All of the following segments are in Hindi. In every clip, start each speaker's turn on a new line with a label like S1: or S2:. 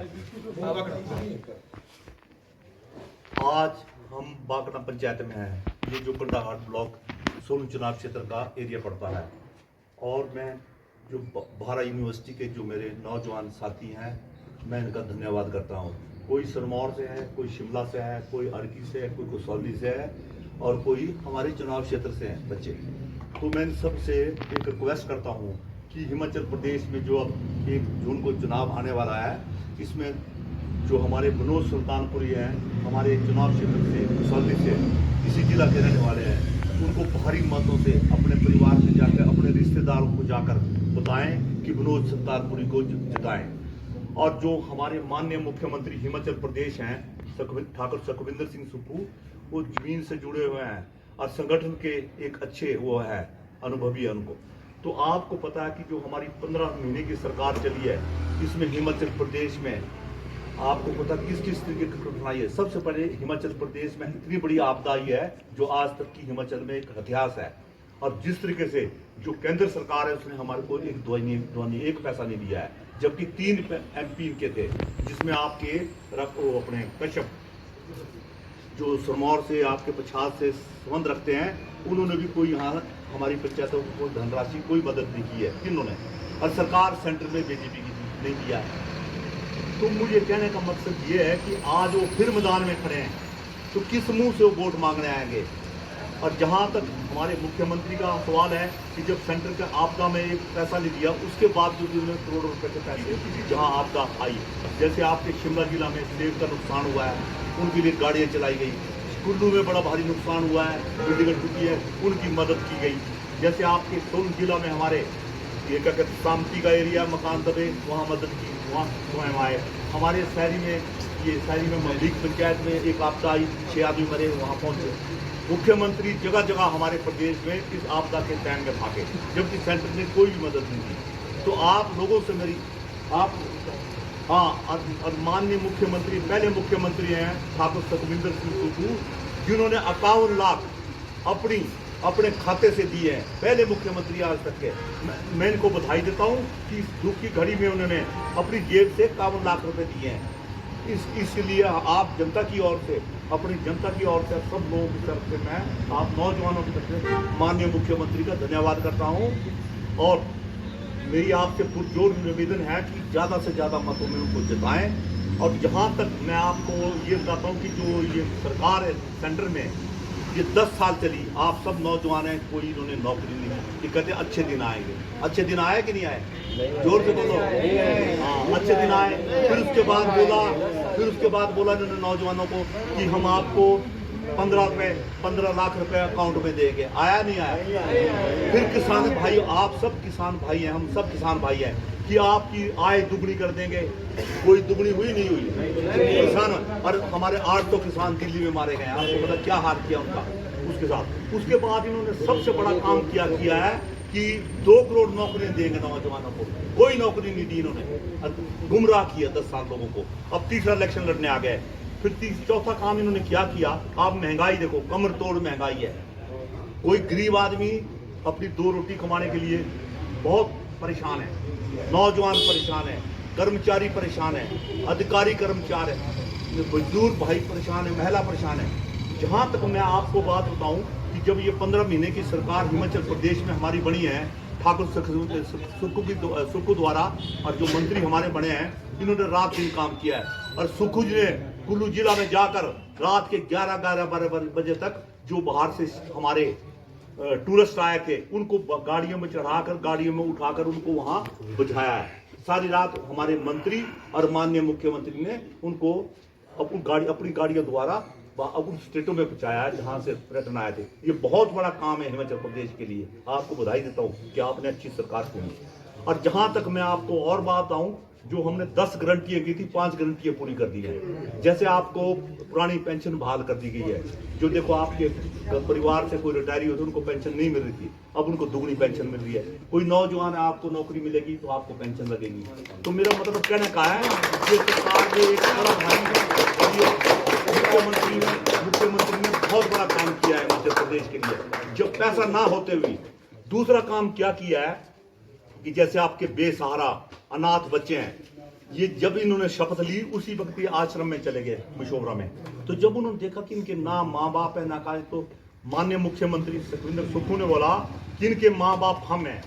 S1: आज हम बागना पंचायत में हैं। ये जो कंडाघाट ब्लॉक सोलन चुनाव क्षेत्र का एरिया पड़ता है और मैं जो भारत यूनिवर्सिटी के जो मेरे नौजवान साथी हैं, मैं इनका धन्यवाद करता हूँ। कोई सिरमौर से है, कोई शिमला से है, कोई अर्की से है, कोई कसौली से है और कोई हमारे चुनाव क्षेत्र से हैं बच्चे। तो मैं इन सबसे एक रिक्वेस्ट करता हूँ कि हिमाचल प्रदेश में जो अब 1 जून को चुनाव आने वाला है, इसमें जो हमारे मनोज सुल्तानपुरी हैं, हमारे चुनाव क्षेत्र से कसौली से इसी जिला के रहने वाले हैं, उनको भारी मतों से अपने परिवार में जाकर, अपने रिश्तेदारों को जाकर बताएं कि मनोज सुल्तानपुरी को जिताएं। और जो हमारे माननीय मुख्यमंत्री हिमाचल प्रदेश हैं, ठाकुर सुखविंदर सिंह सुक्खू, वो जमीन से जुड़े हुए हैं और संगठन के एक अच्छे वो है, अनुभवी है उनको। तो आपको पता है कि जो हमारी 15 महीने की सरकार चली है, इसमें हिमाचल प्रदेश में आपको पता किस किस तरीके की कठिनाई है। सबसे पहले हिमाचल प्रदेश में इतनी बड़ी आपदा आई है जो आज तक की हिमाचल में एक इतिहास है। और जिस तरीके से जो केंद्र सरकार है, उसने हमारे को एक दवाई एक पैसा नहीं दिया है, जबकि 3 MP के थे, जिसमें आपके अपने कश्यप जो सिरमौर से आपके पछाड़ से संबंध रखते हैं, उन्होंने भी कोई यहाँ हमारी पंचायतों को धनराशि कोई मदद नहीं की है किन्होंने, और सरकार सेंटर में बीजेपी की नहीं दिया है। तो मुझे कहने का मकसद ये है कि आज वो फिर मैदान में खड़े हैं, तो किस मुंह से वो वोट मांगने आएंगे। और जहाँ तक हमारे मुख्यमंत्री का सवाल है कि जब सेंटर के आपदा में एक पैसा नहीं दिया, उसके बाद जो उन्होंने करोड़ों रुपए के पैसे जहाँ आपदा आई, जैसे आपके शिमला जिला में सेब का नुकसान हुआ है, उनके लिए गाड़ियाँ चलाई गई। कुल्लू में बड़ा भारी नुकसान हुआ है, बिल्डिंग टूटी है, उनकी मदद की गई। जैसे आपके सोलन जिला में हमारे ये क्या कहते शांति का एरिया, मकान दबे, वहाँ मदद की, वहाँ स्वयं आए। हमारे शहरी में मलिक पंचायत में एक आपदा आई, 6 आदमी मरे, वहाँ पहुँचे। मुख्यमंत्री जगह जगह हमारे प्रदेश में इस आपदा के टाइम में भागे, जबकि सेंटर ने कोई भी मदद नहीं की। तो आप लोगों से मेरी और माननीय मुख्यमंत्री, पहले मुख्यमंत्री हैं ठाकुर सुखविंदर सिंह सुक्खू, जिन्होंने 51 लाख अपने खाते से दिए हैं, पहले मुख्यमंत्री आज तक के। मैं इनको बधाई देता हूं कि इस दुख की घड़ी में उन्होंने अपनी जेब से 51 लाख रुपए दिए हैं। इसलिए आप जनता की ओर से, अपनी जनता की ओर से, सब लोगों की तरफ से मैं आप नौजवानों की तरफ से माननीय मुख्यमंत्री का धन्यवाद करता हूँ। और मेरी आपसे पुरजोर निवेदन है कि ज़्यादा से ज़्यादा मतों में उनको जिताएं। और जहाँ तक मैं आपको ये बताता हूँ कि जो ये सरकार है सेंटर में, ये 10 साल चली, आप सब नौजवान हैं, कोई इन्होंने नौकरी नहीं की। ये कहते अच्छे दिन आएंगे। अच्छे दिन आए कि नहीं आए? जोर से बोलो। हाँ, अच्छे दिन आए। फिर उसके बाद बोला इन्होंने नौजवानों को कि हम आपको 15 लाख रुपए अकाउंट में देंगे। आया नहीं आया? फिर किसान भाई, आप सब किसान भाई हैं, हम सब किसान भाई हैं, कि आपकी आय दुगनी कर देंगे। कोई दुगनी हुई नहीं हुई किसान। और हमारे 800 किसान दिल्ली में मारे गए। आपको पता क्या हाल किया उनका उसके साथ। उसके बाद इन्होंने सबसे बड़ा काम किया है कि 2 करोड़ नौकरियां देंगे नौजवानों को। कोई नौकरी नहीं दी इन्होंने, गुमराह किया 10 साल लोगों को। अब तीसरा इलेक्शन लड़ने आ गए। फिर चौथा काम इन्होंने क्या किया, आप महंगाई देखो, कमर तोड़ महंगाई है। कोई गरीब आदमी अपनी 2 रोटी कमाने के लिए बहुत परेशान है, नौजवान परेशान है, कर्मचारी परेशान है, अधिकारी कर्मचारी है, मजदूर भाई परेशान है, महिला परेशान है। जहाँ तक मैं आपको बात बताऊं कि जब ये 15 महीने की सरकार हिमाचल प्रदेश में हमारी बनी है, ठाकुर सुक्खू द्वारा, और जो मंत्री हमारे बने हैं, इन्होंने रात दिन काम किया है। और सुक्खू जी ने कुल्लू जिला में जाकर रात के 11-12 बजे तक जो बाहर से हमारे टूरिस्ट आए थे, उनको गाड़ियों में चढ़ाकर, गाड़ियों में उठाकर उनको वहां बुझाया है। सारी रात हमारे मंत्री और माननीय मुख्यमंत्री ने उनको अपनी गाड़ियों द्वारा उन स्टेटों में पहुंचाया है जहां से पर्यटन आए थे। ये बहुत बड़ा काम है हिमाचल प्रदेश के लिए। आपको बधाई देता हूँ कि आपने अच्छी सरकार चुनी। और जहां तक मैं आपको और बात बताऊं, जो हमने 10 गारंटियां की थी, 5 गारंटियां पूरी कर दी है। जैसे आपको पुरानी पेंशन बहाल कर दी गई है। जो देखो आपके परिवार से कोई रिटायरी होती है, उनको पेंशन नहीं मिल रही थी, अब उनको दुगनी पेंशन मिल रही है। कोई नौजवान है, आपको नौकरी मिलेगी तो आपको पेंशन लगेगी। तो मेरा मतलब कहने का है कि सरकार ने एक बड़ा भारी, मुख्यमंत्री ने बहुत बड़ा काम किया है मध्य प्रदेश के लिए, जब पैसा ना होते हुए। दूसरा काम क्या किया है कि जैसे आपके बेसहारा अनाथ बच्चे हैं, ये जब इन्होंने शपथ ली उसी वक्त ये आश्रम में चले गए मशोबरा में। तो जब उन्होंने देखा कि इनके ना माँ बाप है ना का, तो माननीय मुख्यमंत्री सुखविंदर सुक्खू ने बोला कि इनके माँ बाप हम हैं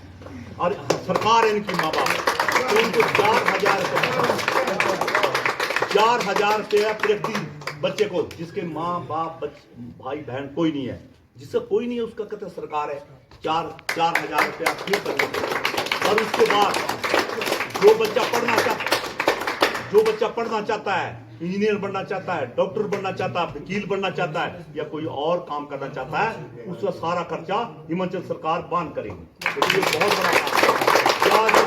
S1: और सरकार है इनकी माँ बाप। तो उनको 4,000 रुपया प्रति बच्चे को, जिसके माँ बाप भाई बहन कोई नहीं है, जिसका कोई नहीं है उसका कहते सरकार है 4,000 रुपया फ्री कर देते। और उसके बाद जो बच्चा पढ़ना चाहता है, इंजीनियर बनना चाहता है, डॉक्टर बनना चाहता है, वकील बनना चाहता है या कोई और काम करना चाहता है, उसका सारा खर्चा हिमाचल सरकार बांध करेगी। तो ये बहुत बड़ा काम है।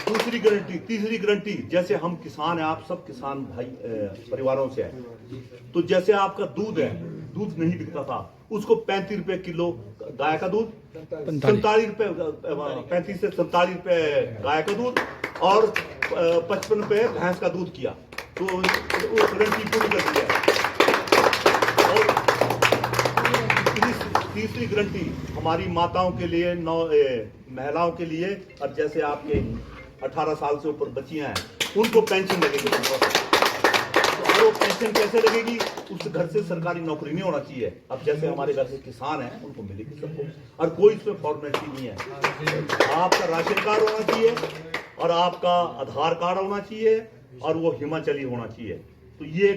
S1: दूसरी गारंटी, तीसरी गारंटी, जैसे हम किसान हैं, आप सब किसान भाई परिवारों से हैं, तो जैसे आपका दूध है, दूध नहीं बिकता था, उसको 35 रुपए किलो गाय का दूध, 47 रुपए 35 से 47 रुपए गाय का दूध और 55 रुपए भैंस का दूध किया। तो वो गारंटी पूरी कर दी है। और तीसरी गारंटी हमारी माताओं के लिए, महिलाओं के लिए, और जैसे आपके 18 साल से ऊपर बच्चियां हैं उनको पेंशन लगेगी। और वो पेंशन कैसे लगेगी? उस घर से सरकारी नौकरी नहीं होना चाहिए। अब जैसे हमारे घर से किसान हैं उनको मिलेगी सबको, और कोई इसमें फॉर्मेलिटी नहीं है। आपका राशन कार्ड होना चाहिए और आपका आधार कार्ड होना चाहिए और वो हिमाचली होना चाहिए। तो ये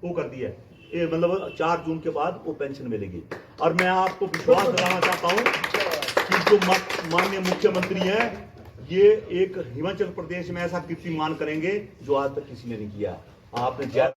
S1: वो कर दिया है, ये मतलब 4 जून के बाद वो पेंशन मिलेगी। और मैं आपको विश्वास दिलाना चाहता हूँ कि जो माननीय मुख्यमंत्री है, ये एक हिमाचल प्रदेश में ऐसा कीर्तिमान करेंगे जो आज तक किसी ने नहीं किया। आपने